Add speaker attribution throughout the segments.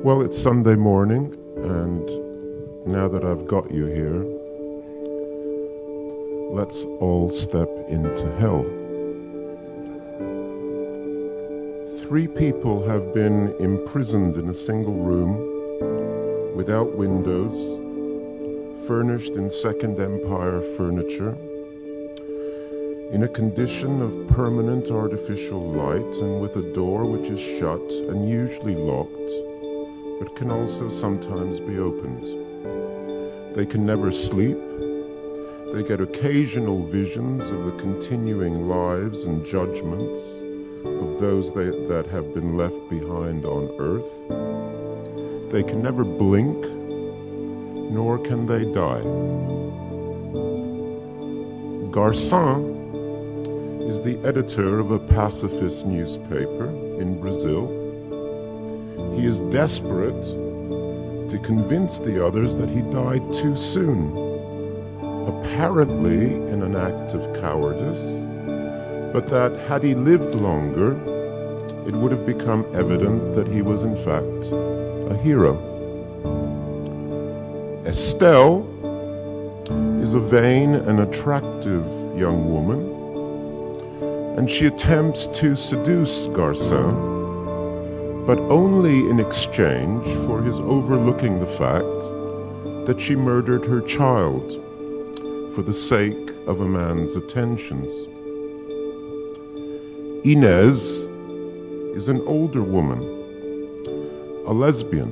Speaker 1: Well, it's Sunday morning, and now that I've got you here, let's all step into hell. 3 people have been imprisoned in a single room, without windows, furnished in Second Empire furniture, in a condition of permanent artificial light and with a door which is shut and usually locked, but can also sometimes be opened. They can never sleep. They get occasional visions of the continuing lives and judgments of those that have been left behind on earth. They can never blink, nor can they die. Garcin is the editor of a pacifist newspaper in Brazil. He is desperate to convince the others that he died too soon, apparently in an act of cowardice, but that had he lived longer, it would have become evident that he was in fact a hero. Estelle is a vain and attractive young woman, and she attempts to seduce Garcin, but only in exchange for his overlooking the fact that she murdered her child for the sake of a man's attentions. Inez is an older woman, a lesbian,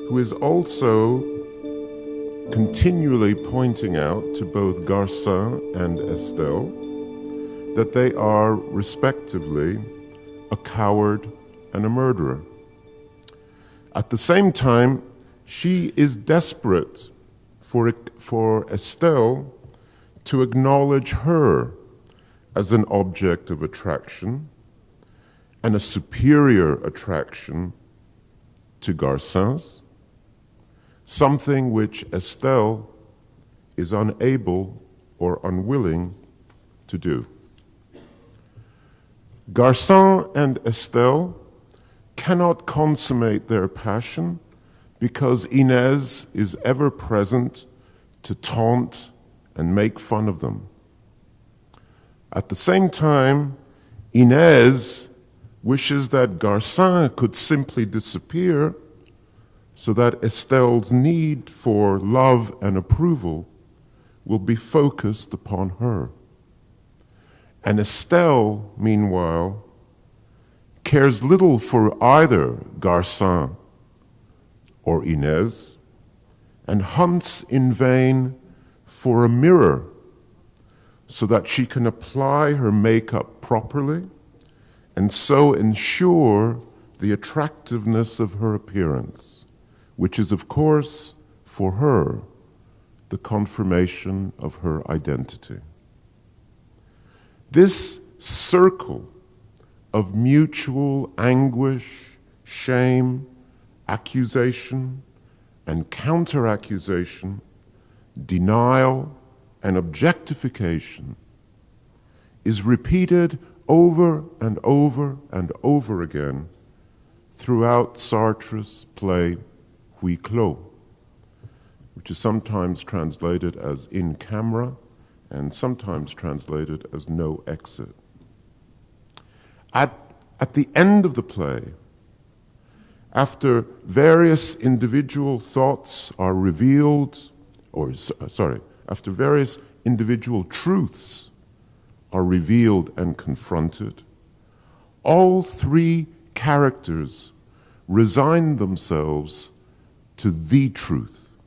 Speaker 1: who is also continually pointing out to both Garcin and Estelle that they are, respectively, a coward and a murderer. At the same time, she is desperate for Estelle to acknowledge her as an object of attraction and a superior attraction to Garcin's, something which Estelle is unable or unwilling to do. Garcin and Estelle cannot consummate their passion because Inez is ever present to taunt and make fun of them. At the same time, Inez wishes that Garcin could simply disappear so that Estelle's need for love and approval will be focused upon her. And Estelle, meanwhile, cares little for either Garcin or Inez and hunts in vain for a mirror so that she can apply her makeup properly and so ensure the attractiveness of her appearance, which is, of course, for her, the confirmation of her identity. This circle of mutual anguish, shame, accusation, and counter-accusation, denial, and objectification is repeated over and over and over again throughout Sartre's play Huis Clos, which is sometimes translated as in camera and sometimes translated as no exit. At the end of the play, after various individual thoughts are revealed, after various individual truths are revealed and confronted, all 3 characters resign themselves to the truth.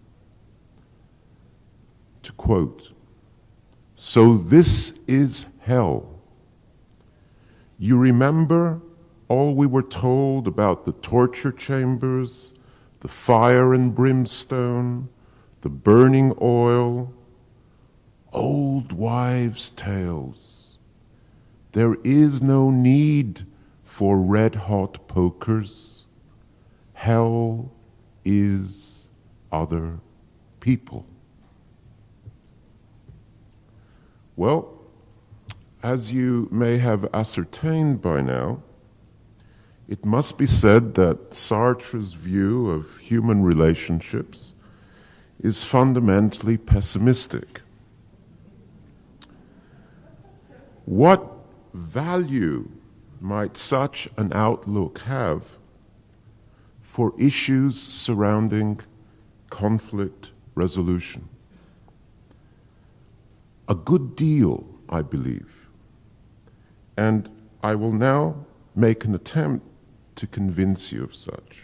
Speaker 1: To quote, "So this is hell. You remember all we were told about the torture chambers, the fire and brimstone, the burning oil, old wives' tales. There is no need for red-hot pokers. Hell is other people." Well, as you may have ascertained by now, it must be said that Sartre's view of human relationships is fundamentally pessimistic. What value might such an outlook have for issues surrounding conflict resolution? A good deal, I believe. And I will now make an attempt to convince you of such.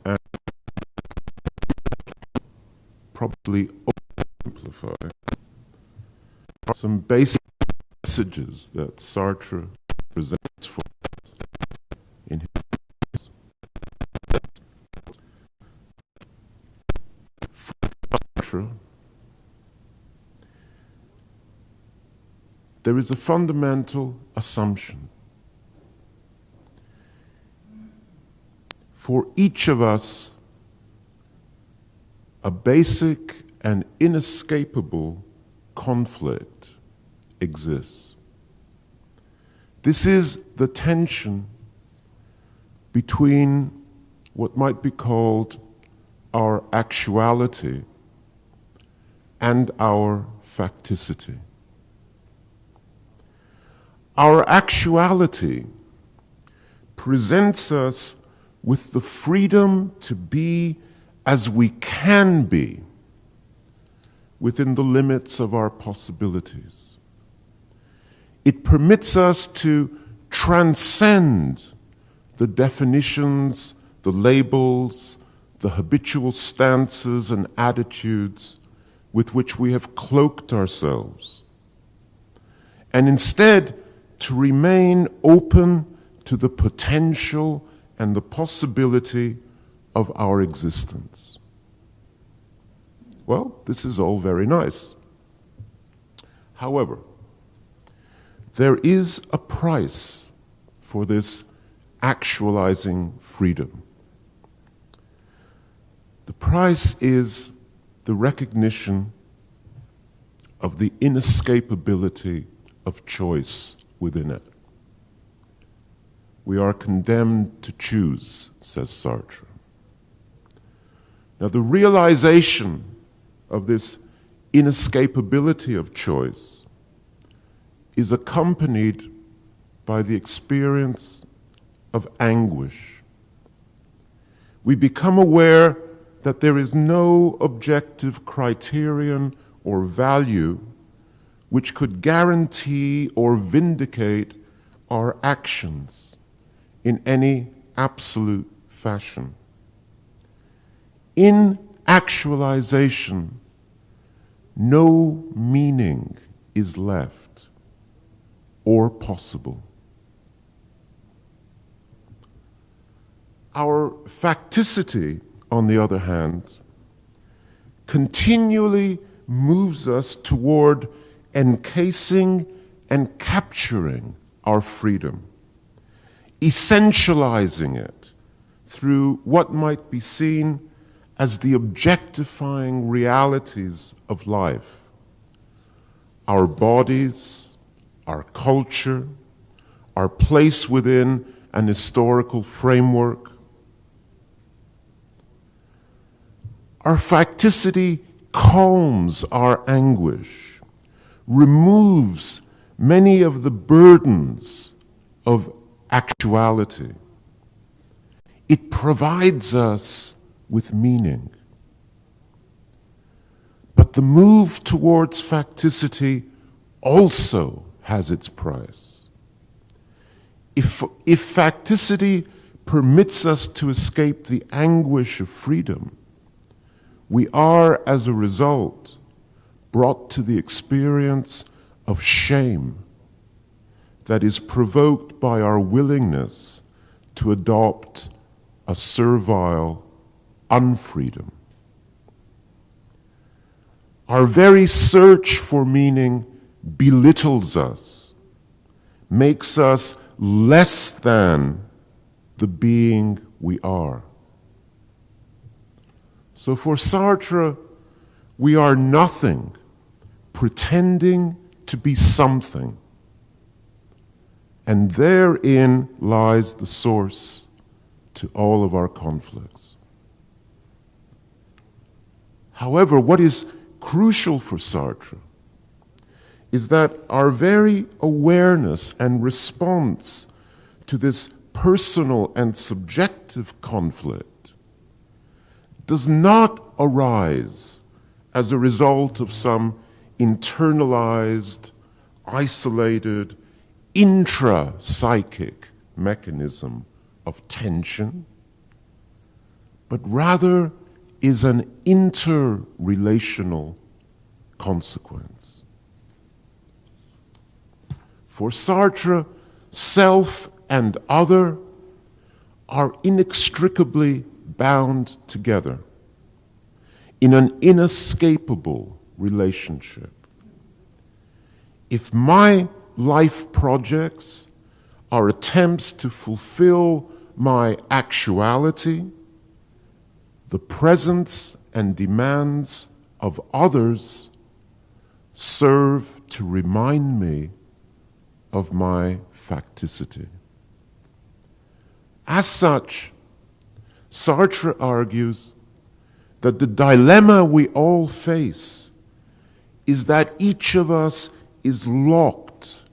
Speaker 1: And probably oversimplify some basic messages that Sartre presents for us in his Sartre. There is a fundamental assumption. For each of us, a basic and inescapable conflict exists. This is the tension between what might be called our actuality and our facticity. Our actuality presents us with the freedom to be as we can be within the limits of our possibilities. It permits us to transcend the definitions, the labels, the habitual stances and attitudes with which we have cloaked ourselves, and instead to remain open to the potential and the possibility of our existence. Well, this is all very nice. However, there is a price for this actualizing freedom. The price is the recognition of the inescapability of choice within it. We are condemned to choose, says Sartre. Now, the realization of this inescapability of choice is accompanied by the experience of anguish. We become aware that there is no objective criterion or value which could guarantee or vindicate our actions in any absolute fashion. In actualization, no meaning is left or possible. Our facticity, on the other hand, continually moves us toward encasing and capturing our freedom, essentializing it through what might be seen as the objectifying realities of life. Our bodies, our culture, our place within an historical framework. Our facticity calms our anguish, removes many of the burdens of actuality. It provides us with meaning. But the move towards facticity also has its price. If facticity permits us to escape the anguish of freedom, we are, as a result, brought to the experience of shame that is provoked by our willingness to adopt a servile unfreedom. Our very search for meaning belittles us, makes us less than the being we are. So for Sartre, we are nothing pretending to be something. And therein lies the source to all of our conflicts. However, what is crucial for Sartre is that our very awareness and response to this personal and subjective conflict does not arise as a result of some internalized, isolated, intra-psychic mechanism of tension, but rather is an interrelational consequence. For Sartre, self and other are inextricably bound together in an inescapable relationship. If my life projects are attempts to fulfill my actuality, the presence and demands of others serve to remind me of my facticity. As such, Sartre argues that the dilemma we all face is that each of us is locked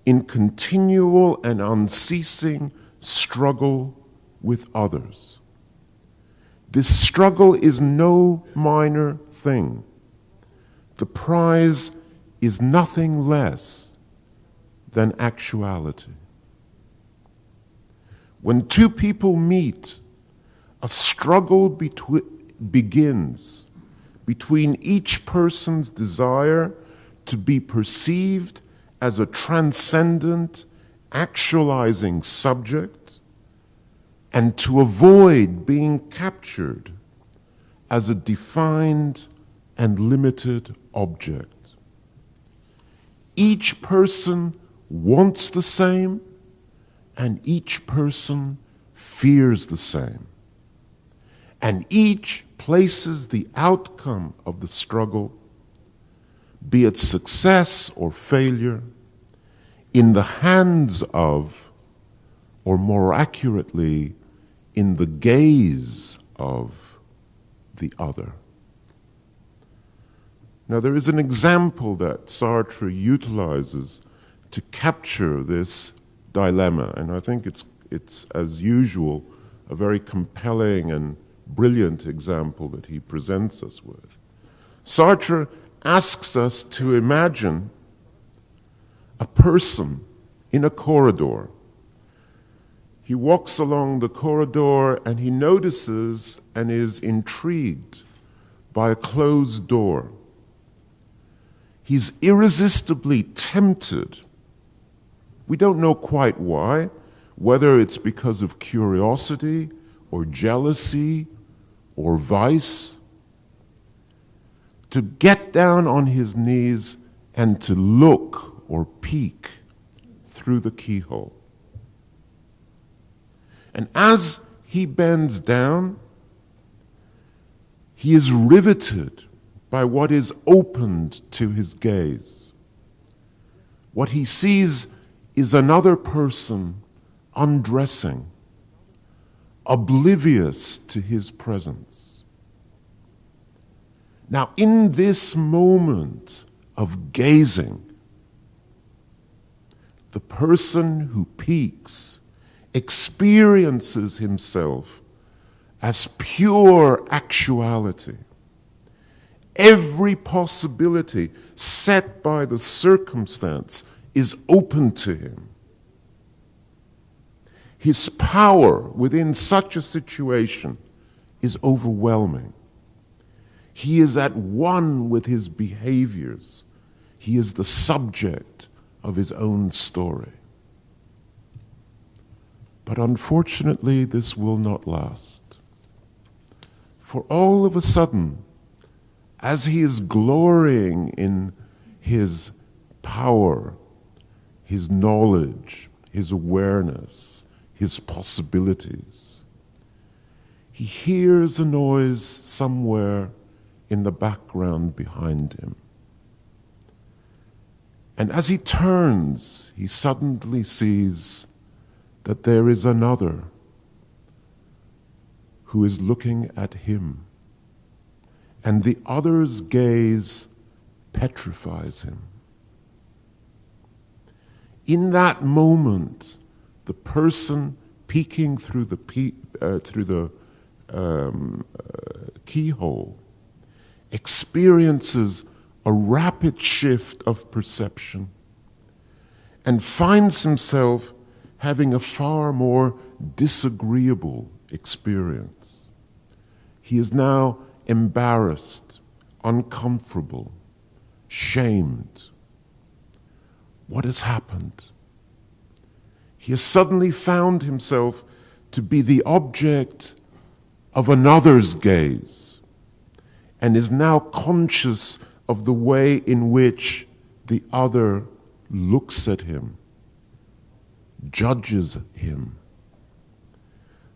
Speaker 1: in continual and unceasing struggle with others. This struggle is no minor thing. The prize is nothing less than actuality. When two people meet, a struggle begins between each person's desire to be perceived as a transcendent, actualizing subject and to avoid being captured as a defined and limited object. Each person wants the same, and each person fears the same. And each places the outcome of the struggle, be it success or failure, in the hands of, or more accurately, in the gaze of the other. Now, there is an example that Sartre utilizes to capture this dilemma, and I think it's as usual, a very compelling and brilliant example that he presents us with. Sartre asks us to imagine a person in a corridor. He walks along the corridor and he notices and is intrigued by a closed door. He's irresistibly tempted. We don't know quite why, whether it's because of curiosity or jealousy or vice, to get down on his knees and to look or peek through the keyhole. And as he bends down, he is riveted by what is opened to his gaze. What he sees is another person undressing, oblivious to his presence. Now, in this moment of gazing, the person who peeks experiences himself as pure actuality. Every possibility set by the circumstance is open to him. His power within such a situation is overwhelming. He is at one with his behaviors. He is the subject of his own story. But unfortunately, this will not last. For all of a sudden, as he is glorying in his power, his knowledge, his awareness, his possibilities, he hears a noise somewhere in the background behind him. And as he turns, he suddenly sees that there is another who is looking at him. And the other's gaze petrifies him. In that moment, the person peeking through the keyhole experiences a rapid shift of perception and finds himself having a far more disagreeable experience. He is now embarrassed, uncomfortable, shamed. What has happened? He has suddenly found himself to be the object of another's gaze and is now conscious of the way in which the other looks at him, judges him.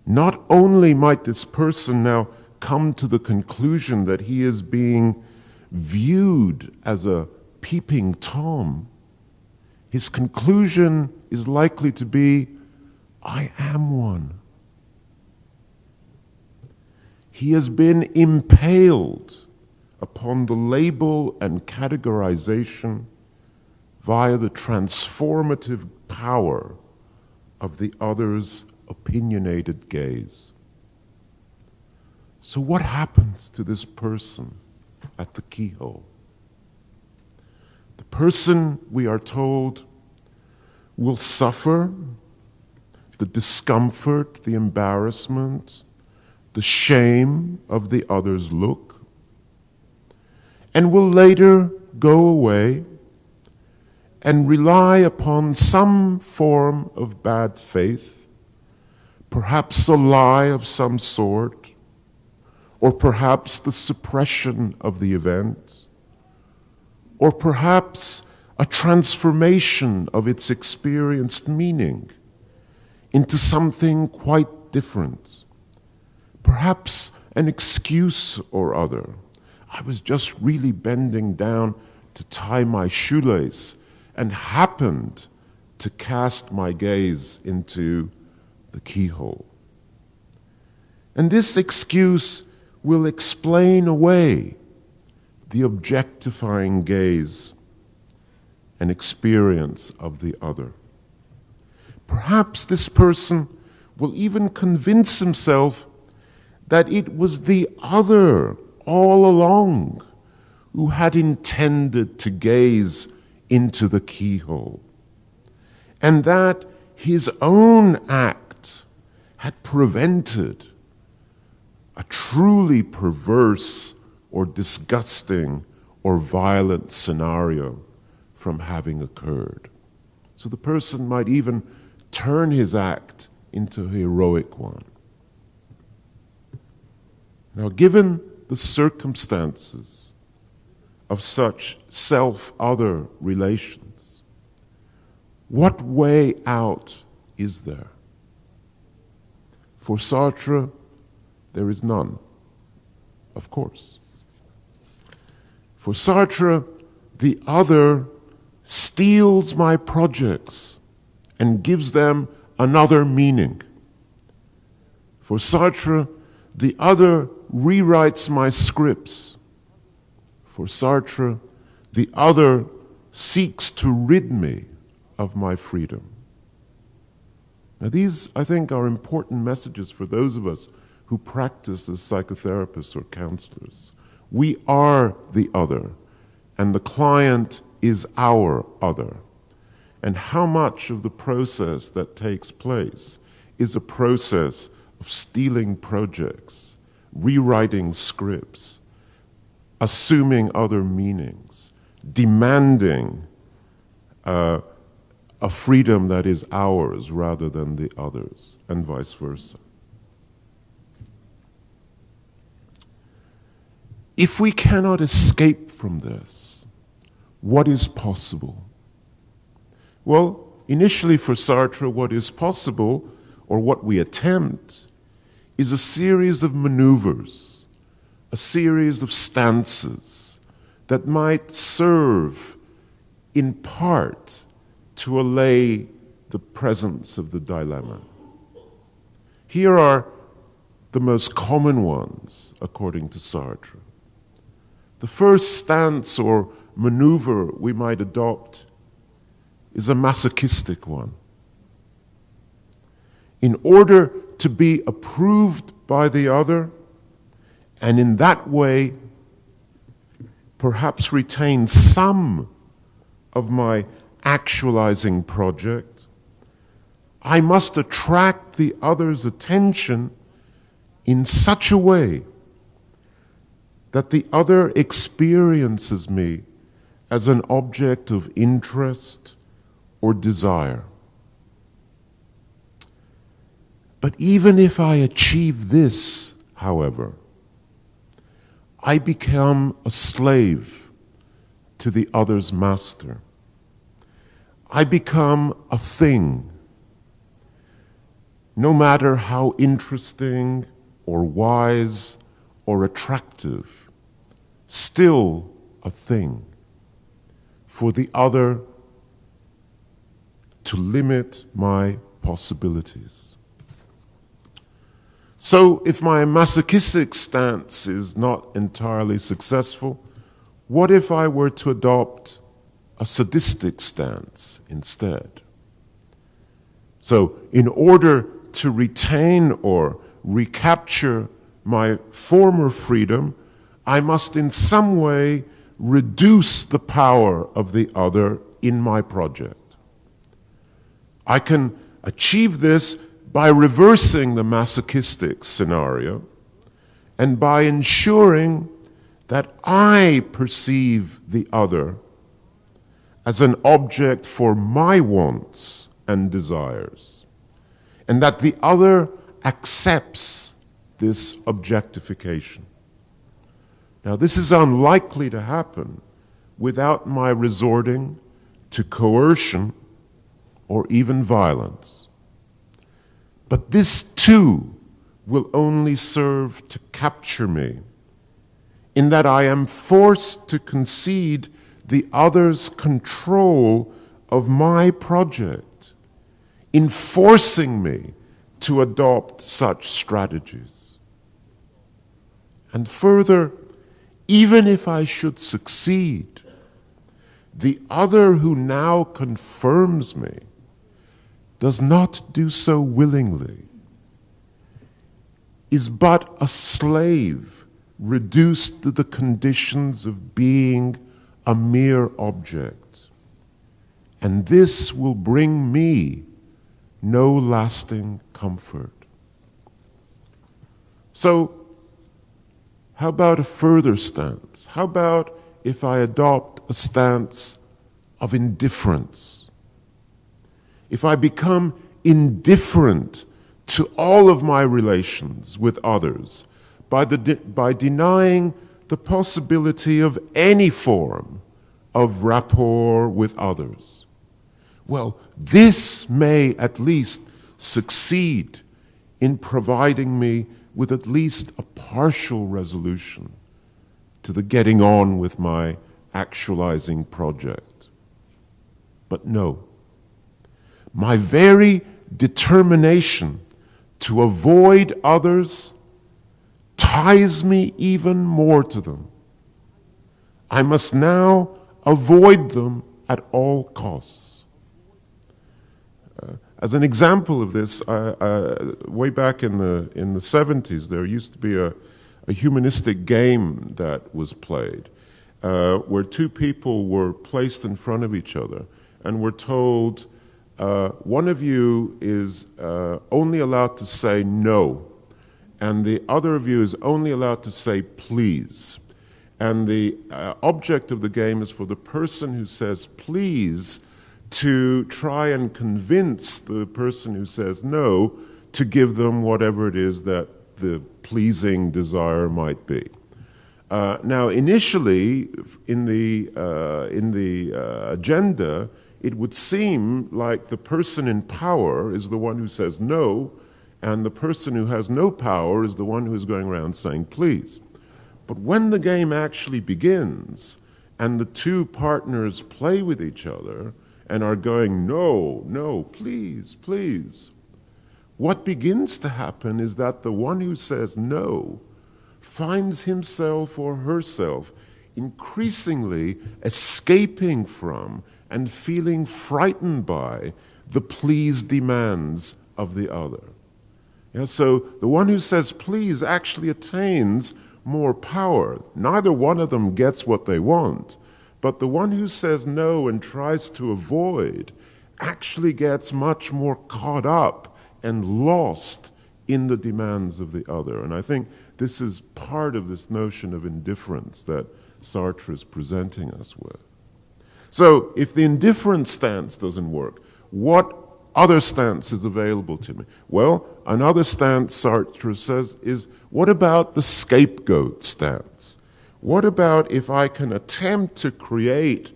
Speaker 1: Not only might this person now come to the conclusion that he is being viewed as a peeping Tom, his conclusion is likely to be, I am one. He has been impaled upon the label and categorization via the transformative power of the other's opinionated gaze. So what happens to this person at the keyhole? The person, we are told, will suffer the discomfort, the embarrassment, the shame of the other's look, and will later go away and rely upon some form of bad faith, perhaps a lie of some sort, or perhaps the suppression of the event, or perhaps a transformation of its experienced meaning into something quite different, perhaps an excuse or other. I was just really bending down to tie my shoelace and happened to cast my gaze into the keyhole. And this excuse will explain away the objectifying gaze and experience of the other. Perhaps this person will even convince himself that it was the other all along who had intended to gaze into the keyhole, and that his own act had prevented a truly perverse or disgusting or violent scenario from having occurred. So the person might even turn his act into a heroic one. Now, given the circumstances of such self-other relations, what way out is there? For Sartre, there is none, of course. For Sartre, the other steals my projects and gives them another meaning. For Sartre, the other rewrites my scripts. For Sartre, the other seeks to rid me of my freedom. Now these, I think, are important messages for those of us who practice as psychotherapists or counselors. We are the other, and the client is our other. And how much of the process that takes place is a process of stealing projects, rewriting scripts, assuming other meanings, demanding a freedom that is ours rather than the others, and vice versa. If we cannot escape from this, what is possible? Well, initially for Sartre, what is possible, or what we attempt, is a series of maneuvers, a series of stances that might serve in part to allay the presence of the dilemma. Here are the most common ones, according to Sartre. The first stance or maneuver we might adopt is a masochistic one. In order to be approved by the other, and in that way perhaps retain some of my actualizing project, I must attract the other's attention in such a way that the other experiences me as an object of interest or desire. But even if I achieve this, however, I become a slave to the other's master. I become a thing, no matter how interesting or wise or attractive, still a thing for the other to limit my possibilities. So if my masochistic stance is not entirely successful, what if I were to adopt a sadistic stance instead? So in order to retain or recapture my former freedom, I must in some way reduce the power of the other in my project. I can achieve this by reversing the masochistic scenario and by ensuring that I perceive the other as an object for my wants and desires, and that the other accepts this objectification. Now, this is unlikely to happen without my resorting to coercion or even violence. But this too will only serve to capture me, in that I am forced to concede the other's control of my project, in forcing me to adopt such strategies. And further, even if I should succeed, the other who now confirms me does not do so willingly, is but a slave reduced to the conditions of being a mere object. And this will bring me no lasting comfort. So, how about a further stance? How about if I adopt a stance of indifference? If I become indifferent to all of my relations with others by denying the possibility of any form of rapport with others, well, this may at least succeed in providing me with at least a partial resolution to the getting on with my actualizing project. But no, my very determination to avoid others ties me even more to them. I must now avoid them at all costs. As an example of this, way back in the 70s, there used to be a humanistic game that was played, where two people were placed in front of each other and were told, one of you is only allowed to say no, and the other of you is only allowed to say please. And the object of the game is for the person who says please to try and convince the person who says no to give them whatever it is that the pleasing desire might be. Now, initially, in the agenda, it would seem like the person in power is the one who says no, and the person who has no power is the one who is going around saying please. But when the game actually begins, and the two partners play with each other and are going, no, no, please, please, what begins to happen is that the one who says no finds himself or herself increasingly escaping from and feeling frightened by the please demands of the other. So the one who says please actually attains more power. Neither one of them gets what they want, but the one who says no and tries to avoid actually gets much more caught up and lost in the demands of the other. And I think this is part of this notion of indifference that Sartre is presenting us with. So if the indifference stance doesn't work, what other stance is available to me? Well, another stance, Sartre says, is what about the scapegoat stance? What about if I can attempt to create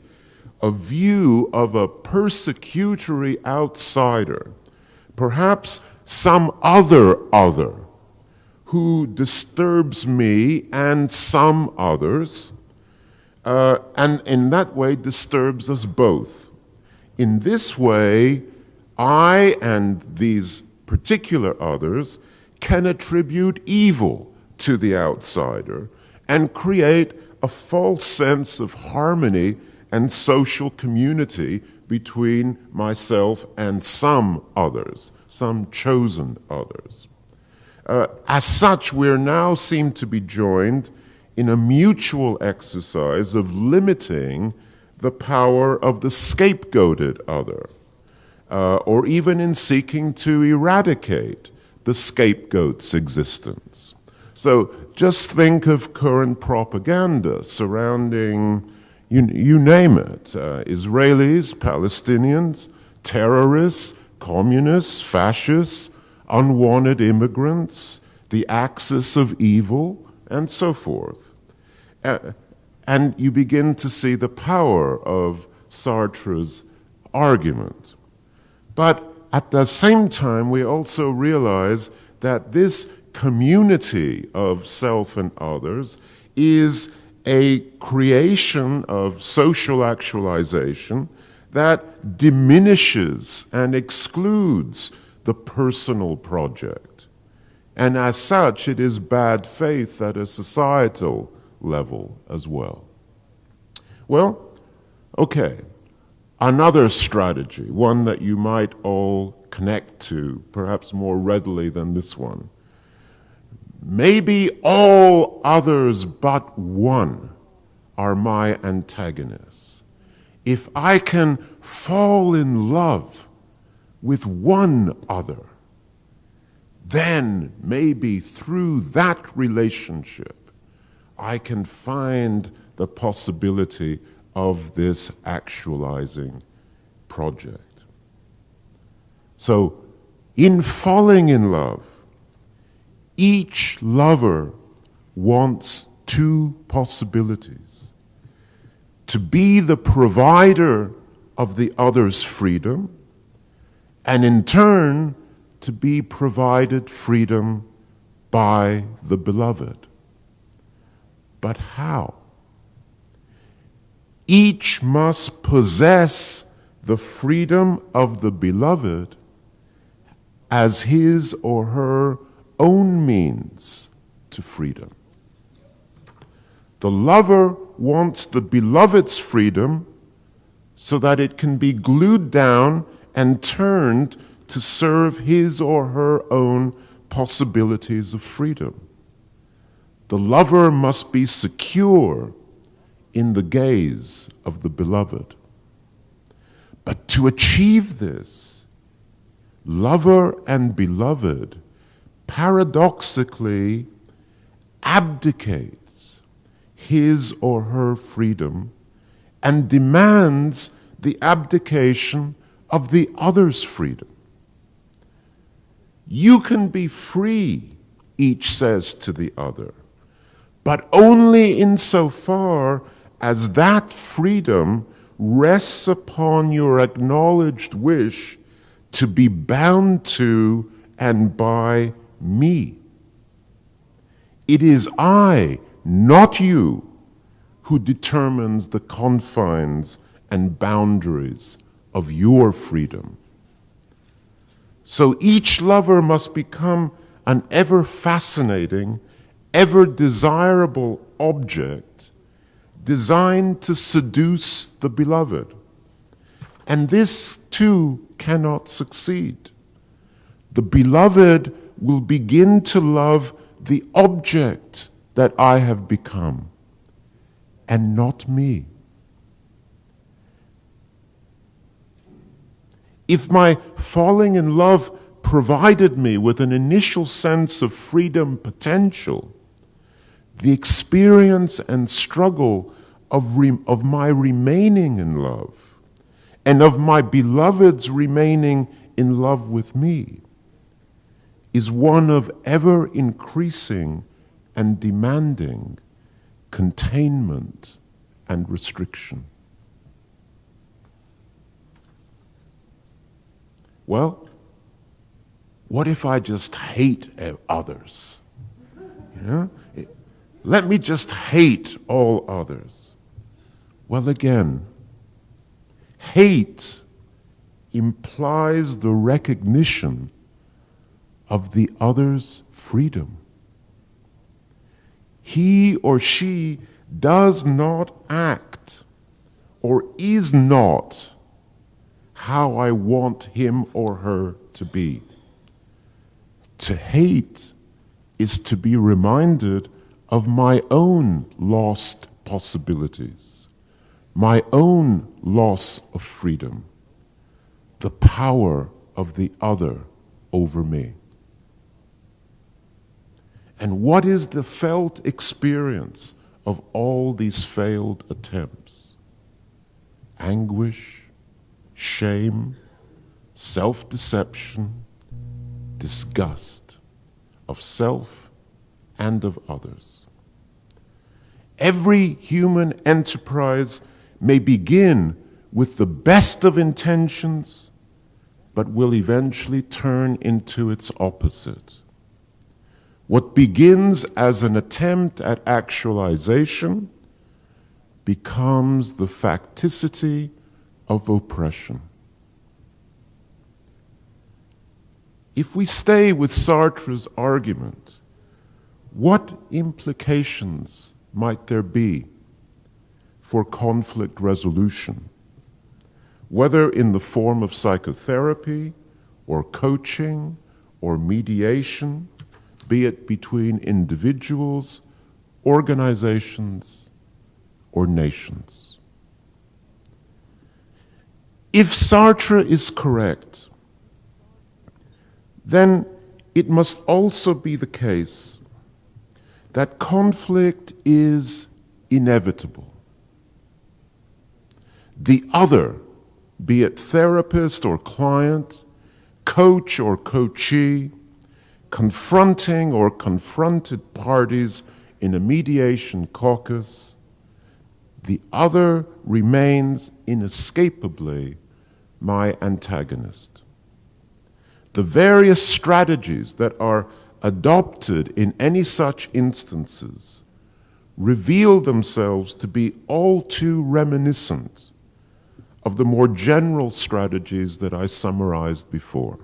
Speaker 1: a view of a persecutory outsider, perhaps some other who disturbs me and some others, and in that way disturbs us both. In this way, I and these particular others can attribute evil to the outsider and create a false sense of harmony and social community between myself and some others, some chosen others. As such, we now seem to be joined in a mutual exercise of limiting the power of the scapegoated other, or even in seeking to eradicate the scapegoat's existence. So just think of current propaganda surrounding, you name it, Israelis, Palestinians, terrorists, communists, fascists, unwanted immigrants, the axis of evil, and so forth. And you begin to see the power of Sartre's argument. But at the same time, we also realize that this community of self and others is a creation of social actualization that diminishes and excludes the personal project. And as such, it is bad faith at a societal level as well. Well, okay, another strategy, one that you might all connect to, perhaps more readily than this one. Maybe all others but one are my antagonists. If I can fall in love with one other, then maybe through that relationship, I can find the possibility of this actualizing project. So, in falling in love, each lover wants two possibilities: to be the provider of the other's freedom, and in turn, to be provided freedom by the beloved. But how? Each must possess the freedom of the beloved as his or her own means to freedom. The lover wants the beloved's freedom so that it can be glued down and turned to serve his or her own possibilities of freedom. The lover must be secure in the gaze of the beloved. But to achieve this, lover and beloved paradoxically abdicates his or her freedom and demands the abdication of the other's freedom. You can be free, each says to the other, but only insofar as that freedom rests upon your acknowledged wish to be bound to and by me. It is I, not you, who determines the confines and boundaries of your freedom. So each lover must become an ever fascinating, ever desirable object designed to seduce the beloved. And this too cannot succeed. The beloved will begin to love the object that I have become, and not me. If my falling in love provided me with an initial sense of freedom potential, the experience and struggle of my remaining in love and of my beloved's remaining in love with me is one of ever increasing and demanding containment and restriction. Well, what if I just hate others? Let me just hate all others. Well, again, hate implies the recognition of the other's freedom. He or she does not act or is not how I want him or her to be. To hate is to be reminded of my own lost possibilities, my own loss of freedom, the power of the other over me. And what is the felt experience of all these failed attempts? Anguish, shame, self-deception, disgust of self and of others. Every human enterprise may begin with the best of intentions, but will eventually turn into its opposite. What begins as an attempt at actualization becomes the facticity of oppression. If we stay with Sartre's argument, what implications might there be for conflict resolution, whether in the form of psychotherapy or coaching or mediation, be it between individuals, organizations, or nations? If Sartre is correct, then it must also be the case that conflict is inevitable. The other, be it therapist or client, coach or coachee, confronting or confronted parties in a mediation caucus, the other remains inescapably my antagonist. The various strategies that are adopted in any such instances reveal themselves to be all too reminiscent of the more general strategies that I summarized before.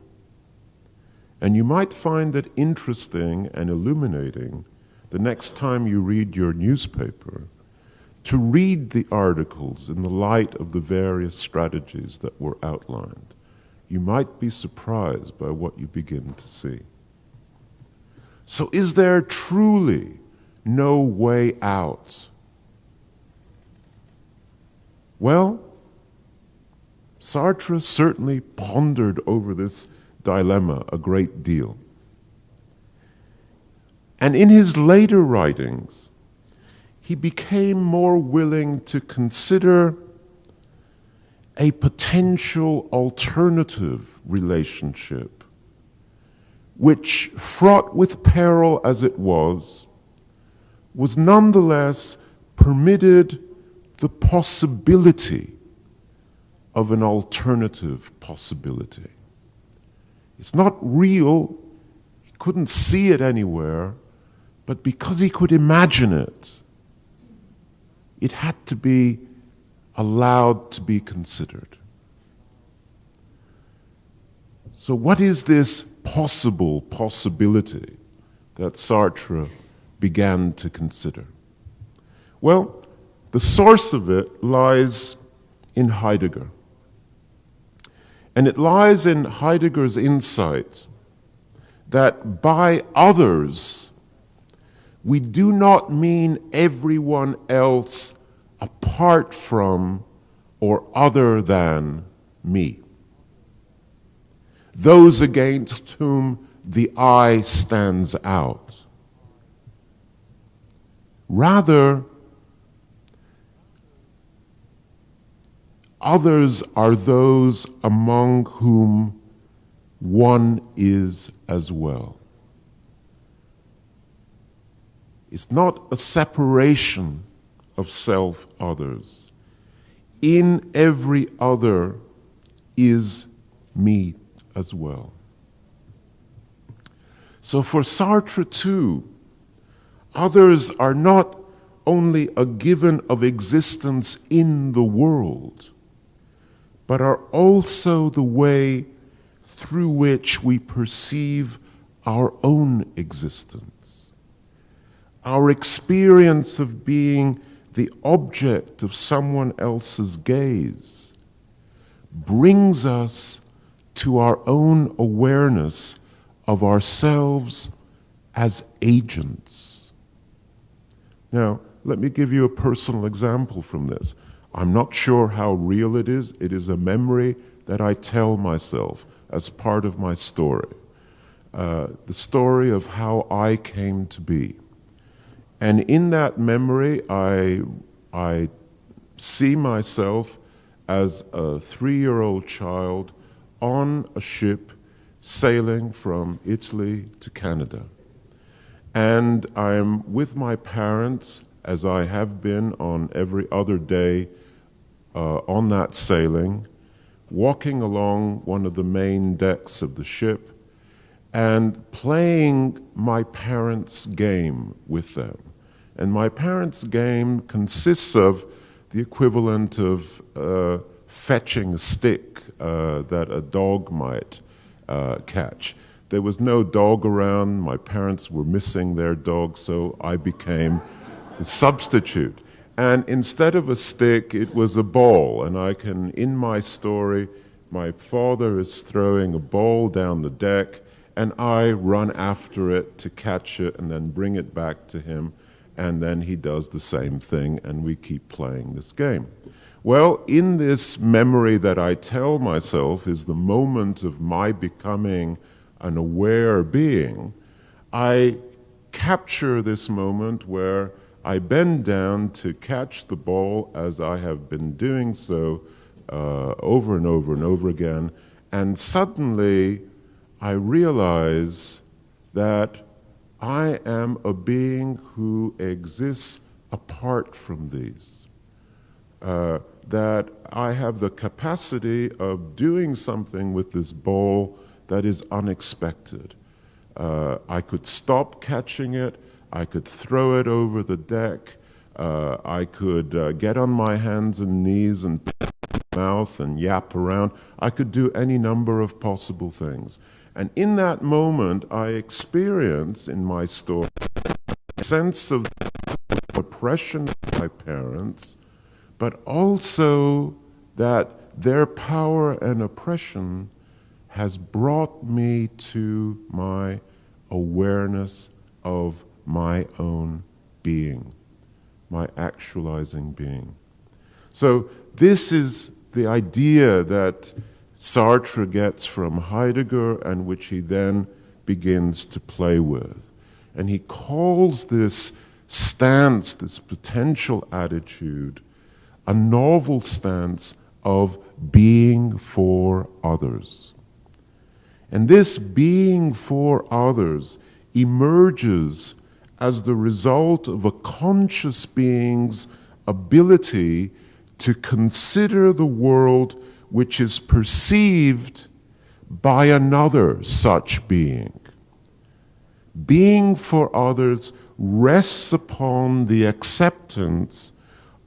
Speaker 1: And you might find it interesting and illuminating the next time you read your newspaper to read the articles in the light of the various strategies that were outlined. You might be surprised by what you begin to see. So is there truly no way out? Well, Sartre certainly pondered over this dilemma a great deal. And in his later writings, he became more willing to consider a potential alternative relationship, which, fraught with peril as it was nonetheless permitted the possibility of an alternative possibility. It's not real, he couldn't see it anywhere, but because he could imagine it, it had to be allowed to be considered. So what is this possibility that Sartre began to consider? Well, the source of it lies in Heidegger. And it lies in Heidegger's insight that by others, we do not mean everyone else apart from or other than me. Those against whom the I stands out. Rather, others are those among whom one is as well. It's not a separation of self-others. In every other is me as well. So for Sartre too, others are not only a given of existence in the world, but are also the way through which we perceive our own existence. Our experience of being the object of someone else's gaze brings us to our own awareness of ourselves as agents. Now, let me give you a personal example from this. I'm not sure how real it is. It is a memory that I tell myself as part of my story. The story of how I came to be. And in that memory, I see myself as a 3-year-old child on a ship sailing from Italy to Canada. And I'm with my parents, as I have been on every other day on that sailing, walking along one of the main decks of the ship and playing my parents' game with them. And my parents' game consists of the equivalent of fetching a stick that a dog might catch. There was no dog around. My parents were missing their dog, so I became the substitute. And instead of a stick, it was a ball. And I can, in my story, my father is throwing a ball down the deck, and I run after it to catch it and then bring it back to him. And then he does the same thing, and we keep playing this game. Well, in this memory that I tell myself is the moment of my becoming an aware being. I capture this moment where I bend down to catch the ball, as I have been doing so over and over and over again, and suddenly I realize that I am a being who exists apart from these. That I have the capacity of doing something with this ball that is unexpected. I could stop catching it, I could throw it over the deck, I could get on my hands and knees and mouth and yap around. I could do any number of possible things. And in that moment, I experience in my story a sense of oppression of my parents, but also that their power and oppression has brought me to my awareness of my own being, my actualizing being. So this is the idea that Sartre gets from Heidegger and which he then begins to play with. And he calls this stance, this potential attitude, a novel stance of being for others. And this being for others emerges as the result of a conscious being's ability to consider the world which is perceived by another such being. Being for others rests upon the acceptance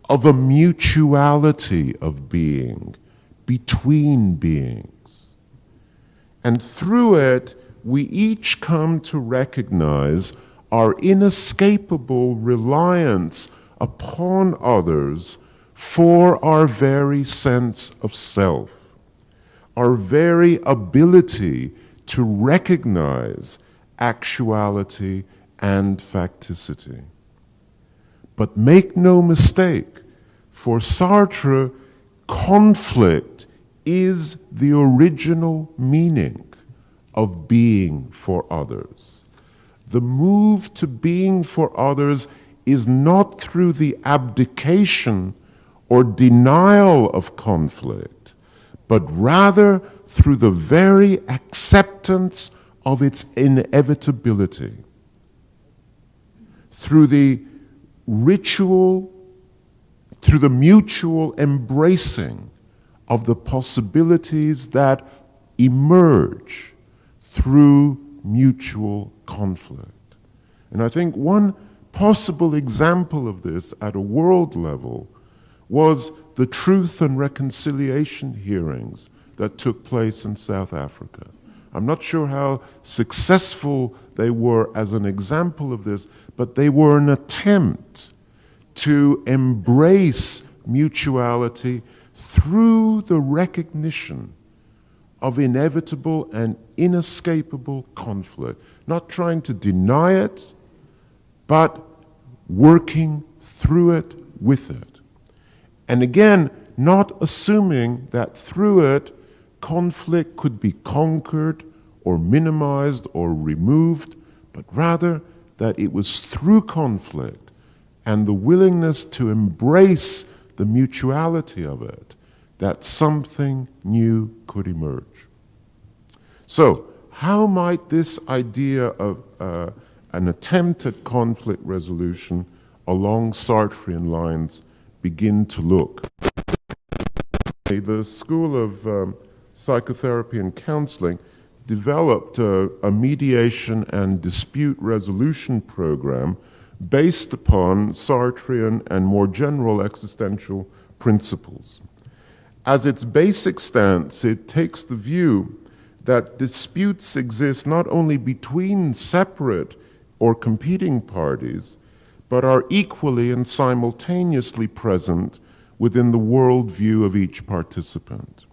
Speaker 1: of a mutuality of being between beings. And through it, we each come to recognize our inescapable reliance upon others for our very sense of self, our very ability to recognize actuality and facticity. But make no mistake, for Sartre, conflict is the original meaning of being for others. The move to being for others is not through the abdication or denial of conflict, but rather through the very acceptance of its inevitability, through the mutual embracing of the possibilities that emerge through mutual conflict. And I think one possible example of this at a world level was the Truth and Reconciliation hearings that took place in South Africa. I'm not sure how successful they were as an example of this, but they were an attempt to embrace mutuality through the recognition of inevitable and inescapable conflict. Not trying to deny it, but working through it, with it. And again, not assuming that through it, conflict could be conquered or minimized or removed, but rather that it was through conflict and the willingness to embrace the mutuality of it that something new could emerge. So, how might this idea of an attempt at conflict resolution along Sartrean lines begin to look? The School of Psychotherapy and Counselling developed a mediation and dispute resolution program based upon Sartrean and more general existential principles. As its basic stance, it takes the view that disputes exist not only between separate or competing parties, but are equally and simultaneously present within the worldview of each participant.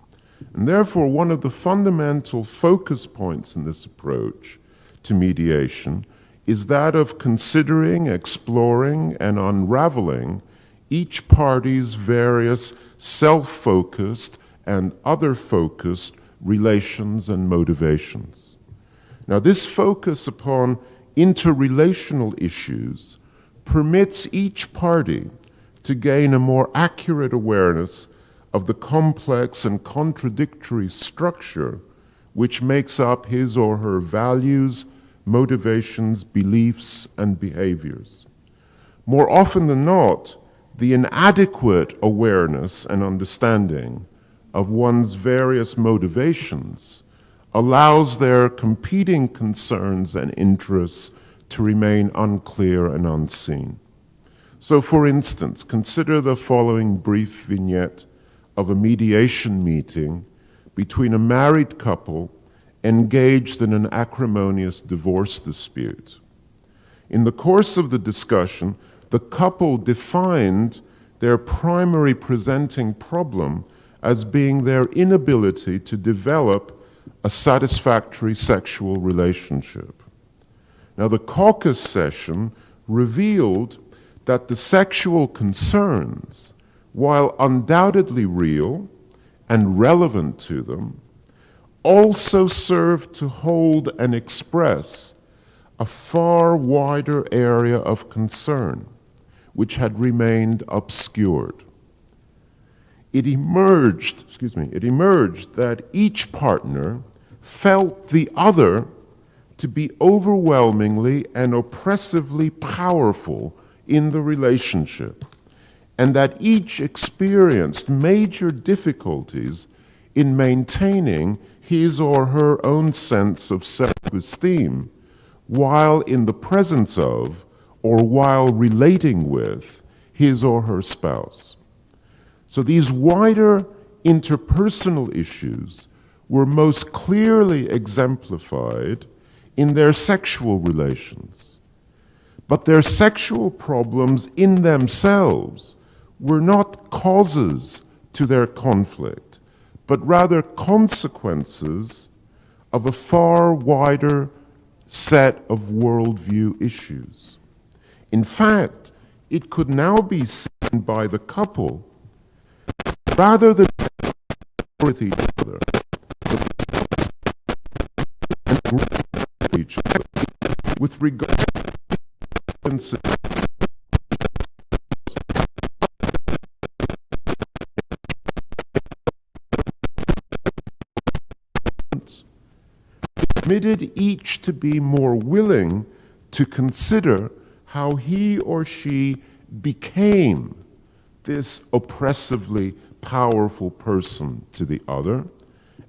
Speaker 1: And therefore, one of the fundamental focus points in this approach to mediation is that of considering, exploring, and unraveling each party's various self-focused and other-focused relations and motivations. Now, this focus upon interrelational issues permits each party to gain a more accurate awareness of the complex and contradictory structure which makes up his or her values, motivations, beliefs, and behaviors. More often than not, the inadequate awareness and understanding of one's various motivations allows their competing concerns and interests to remain unclear and unseen. So, for instance, consider the following brief vignette of a mediation meeting between a married couple engaged in an acrimonious divorce dispute. In the course of the discussion, the couple defined their primary presenting problem as being their inability to develop a satisfactory sexual relationship. Now, the caucus session revealed that the sexual concerns, while undoubtedly real and relevant to them, also served to hold and express a far wider area of concern, which had remained obscured. It emerged that each partner felt the other to be overwhelmingly and oppressively powerful in the relationship, and that each experienced major difficulties in maintaining his or her own sense of self-esteem while in the presence of or while relating with his or her spouse. So these wider interpersonal issues were most clearly exemplified in their sexual relations. But their sexual problems in themselves were not causes to their conflict, but rather consequences of a far wider set of worldview issues. In fact, it could now be seen by the couple rather than with each other, each other with regard to permitted each to be more willing to consider how he or she became this oppressively powerful person to the other,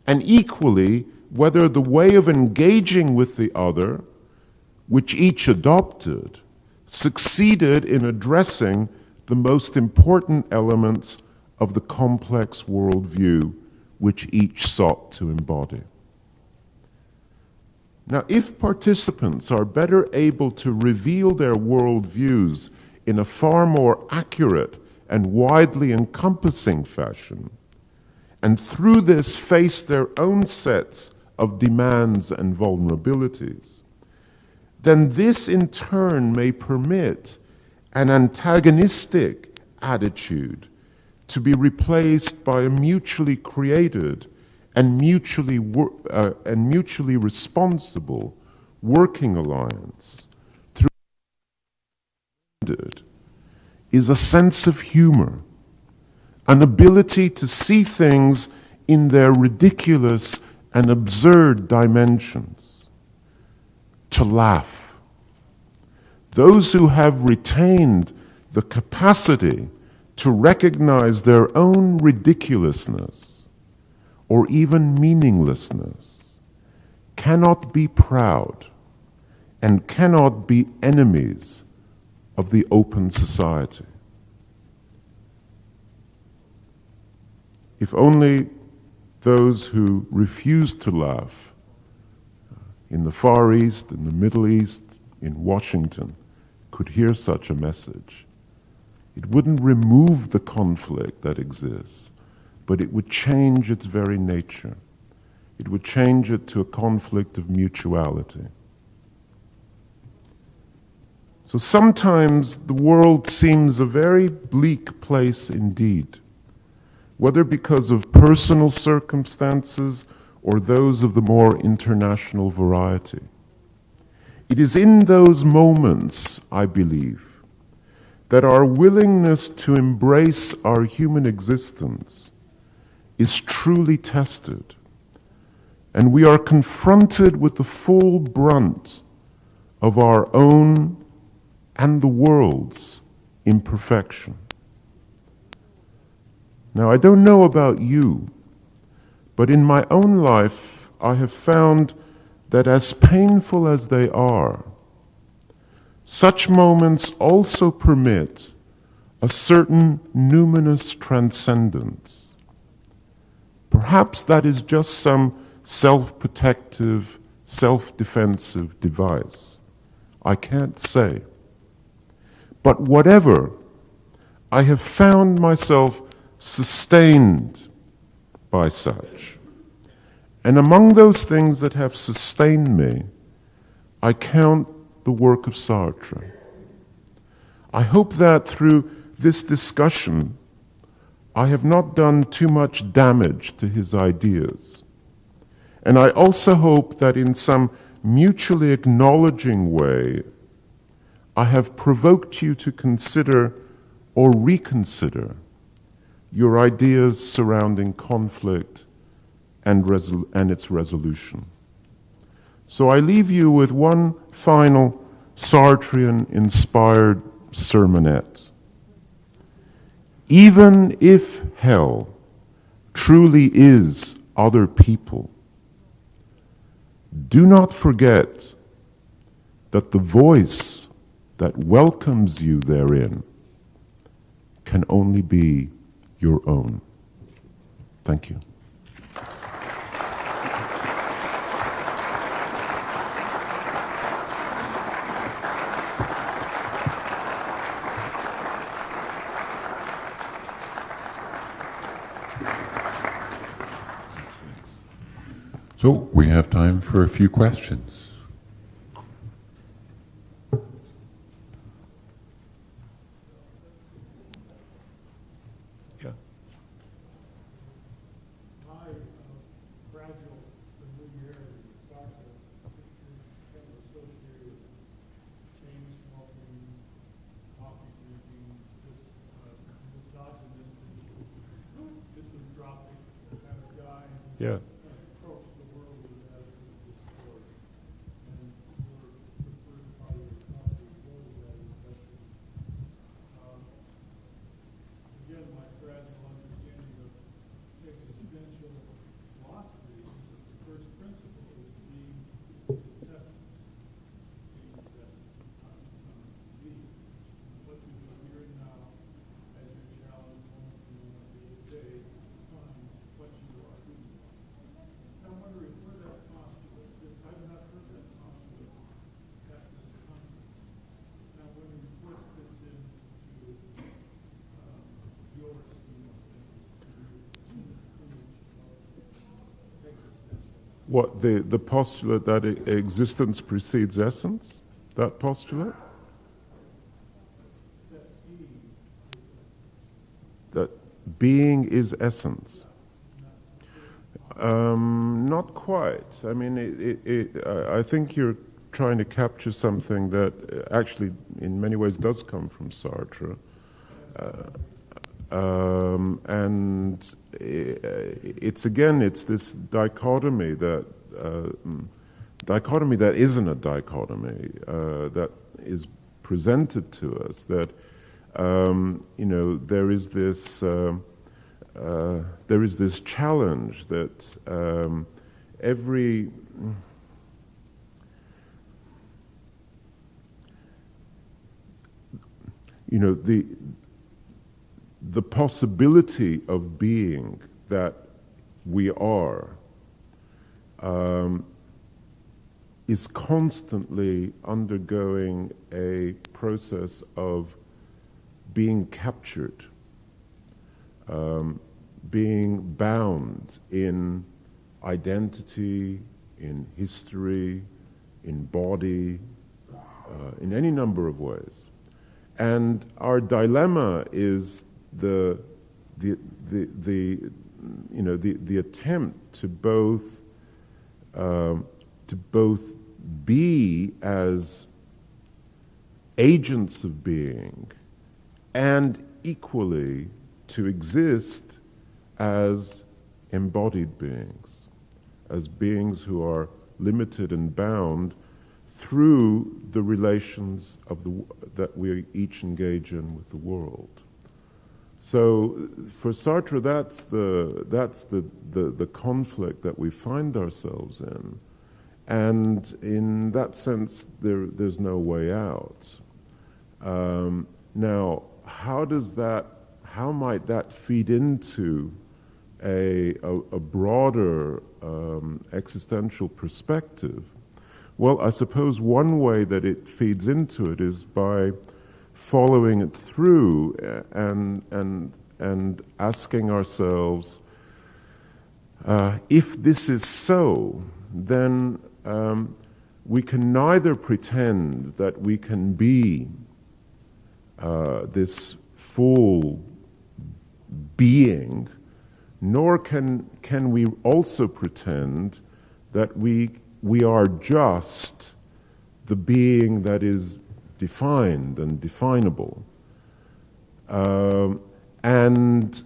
Speaker 1: and equally whether the way of engaging with the other, which each adopted, succeeded in addressing the most important elements of the complex worldview which each sought to embody. Now, if participants are better able to reveal their worldviews in a far more accurate and widely encompassing fashion, and through this face their own sets of demands and vulnerabilities, then this in turn may permit an antagonistic attitude to be replaced by a mutually created and mutually responsible working alliance through is a sense of humor, an ability to see things in their ridiculous and absurd dimensions, to laugh. Those who have retained the capacity to recognize their own ridiculousness or even meaninglessness cannot be proud and cannot be enemies of the open society. If only those who refuse to laugh in the Far East, in the Middle East, in Washington, could hear such a message. It wouldn't remove the conflict that exists, but it would change its very nature. It would change it to a conflict of mutuality. So sometimes the world seems a very bleak place indeed, whether because of personal circumstances or those of the more international variety. It is in those moments, I believe, that our willingness to embrace our human existence is truly tested, and we are confronted with the full brunt of our own and the world's imperfection. Now, I don't know about you, but in my own life, I have found that as painful as they are, such moments also permit a certain numinous transcendence. Perhaps that is just some self-protective, self-defensive device. I can't say. But whatever, I have found myself sustained by such. And among those things that have sustained me, I count the work of Sartre. I hope that through this discussion, I have not done too much damage to his ideas. And I also hope that in some mutually acknowledging way, I have provoked you to consider or reconsider your ideas surrounding conflict and its resolution. So I leave you with one final Sartrean-inspired sermonette. Even if hell truly is other people, do not forget that the voice that welcomes you therein can only be your own. Thank you.
Speaker 2: So we have time for a few questions.
Speaker 1: Yeah.
Speaker 3: My gradual familiarity with Sartre is associated with chain smoking, coffee drinking, this misogynistic, misanthropic kind of guy.
Speaker 1: Yeah.
Speaker 3: Approach the world with an attitude of discord. And your preferred part of your company was that investment. Again, my gradual understanding of existential philosophy is that the first principle is being its essence. Being its essence, being. What you do here and now, as your challenge going through on a day-to-day, defines what you are, who you are. I'm wondering where that postulate, I've not heard that postulate at this conference. And I'm wondering where it fits into your scheme of things, to your image of existential.
Speaker 1: What, the postulate that existence precedes essence? That postulate? That being is essence. Not quite. I mean, I think you're trying to capture something that actually, in many ways, does come from Sartre. And it's this dichotomy that isn't a dichotomy, that is presented to us, that there is this challenge that every the possibility of being that we are is constantly undergoing a process of being captured, being bound in identity, in history, in body, in any number of ways. And our dilemma is the attempt to both be as agents of being and equally to exist as embodied beings, as beings who are limited and bound through the relations of that we each engage in with the world. So for Sartre, that's the conflict that we find ourselves in, and in that sense, there's no way out. Now, how might that feed into a broader existential perspective? Well, I suppose one way that it feeds into it is by following it through and asking ourselves, if this is so, then we can neither pretend that we can be this full being, nor can we also pretend that we are just the being that is defined and definable. And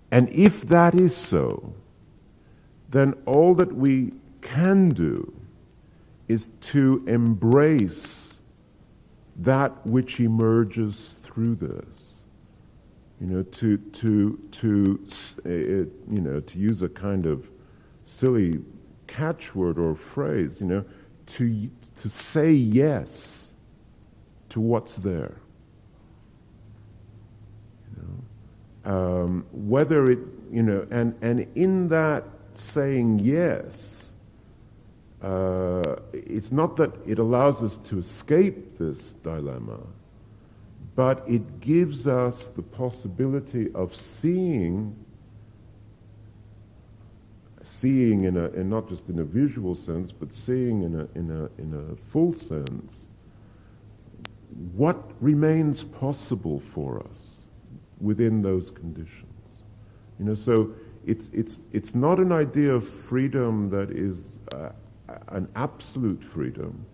Speaker 1: if that is so, then all that we can do is to embrace that which emerges through this. To use a kind of silly catchword or phrase, to say yes to what's there. Whether it, and in that saying yes, it's not that it allows us to escape this dilemma, but it gives us the possibility of seeing in not just in a visual sense, but seeing in a full sense what remains possible for us within those conditions. So it's not an idea of freedom that is an absolute freedom,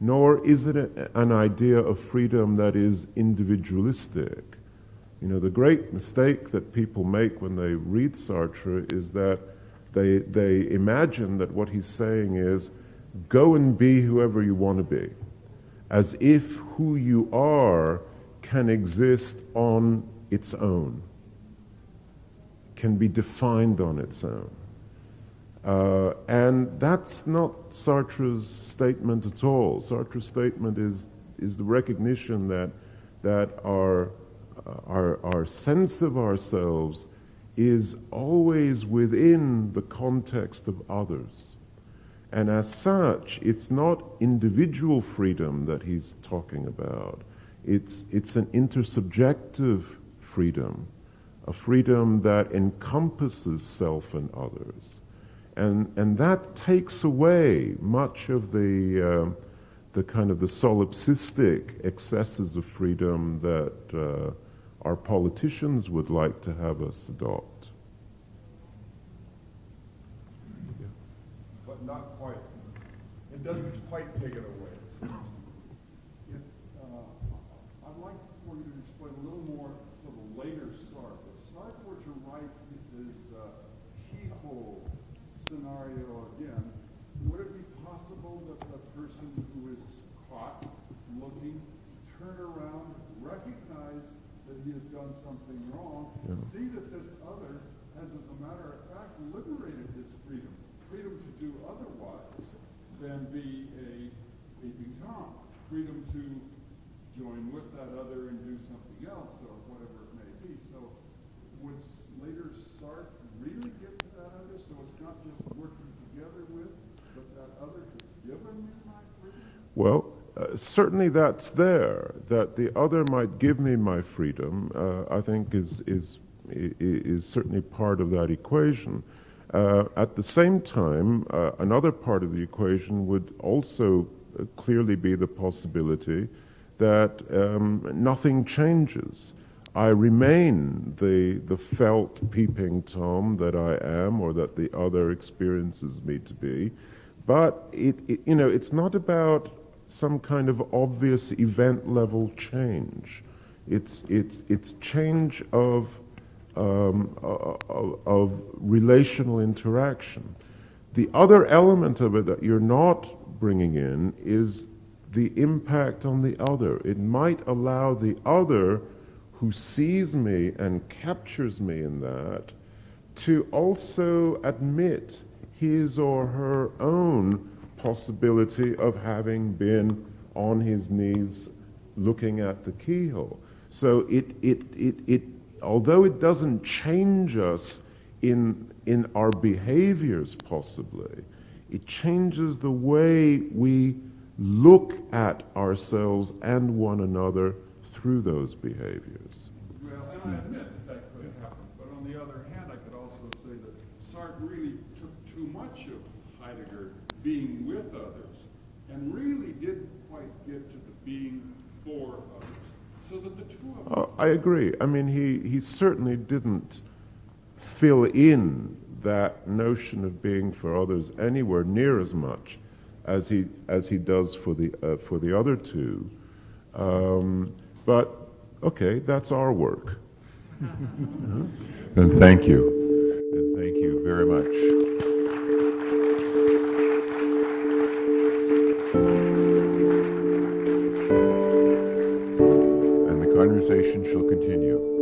Speaker 1: nor is it an idea of freedom that is individualistic. The great mistake that people make when they read Sartre is that they imagine that what he's saying is, go and be whoever you want to be, as if who you are can exist on its own, can be defined on its own. And that's not Sartre's statement at all. Sartre's statement is the recognition that our sense of ourselves is always within the context of others. And as such, it's not individual freedom that he's talking about. It's an intersubjective freedom, a freedom that encompasses self and others. And that takes away much of the kind of the solipsistic excesses of freedom that our politicians would like to have us adopt.
Speaker 4: But not quite. It doesn't quite take it away.
Speaker 3: I'd like for you to explain a little more to the later Sartre. If Sartre were to write his keyhole scenario again, would it be possible that the person who is caught looking turn around, recognize that he has done something wrong, see that this other has, as a matter of fact, liberated his freedom to do otherwise than be a Tom, freedom to join with that other and do something else or whatever it may be. So would later Sartre really get to that other, so it's not just working together with, but that other has given me my freedom?
Speaker 1: Well, certainly that's there. That the other might give me my freedom, I think is certainly part of that equation. At the same time, another part of the equation would also clearly be the possibility that nothing changes. I remain the felt peeping Tom that I am, or that the other experiences me to be. But it's not about some kind of obvious event level change. It's change of relational interaction. The other element of it that you're not bringing in is the impact on the other. It might allow the other who sees me and captures me in that to also admit his or her own possibility of having been on his knees looking at the keyhole. So it although it doesn't change us in our behaviors possibly, it changes the way we look at ourselves and one another through those behaviors.
Speaker 3: Well, and I admit that could happen, but on the other hand, I could also say that Sartre really took too much of Heidegger being with others and really didn't quite get to the being for others. So that the two of them...
Speaker 1: I agree. I mean, he certainly didn't fill in that notion of being for others anywhere near as much as he does for the other two. But okay, that's our work.
Speaker 2: And thank you. And thank you very much. And the conversation shall continue.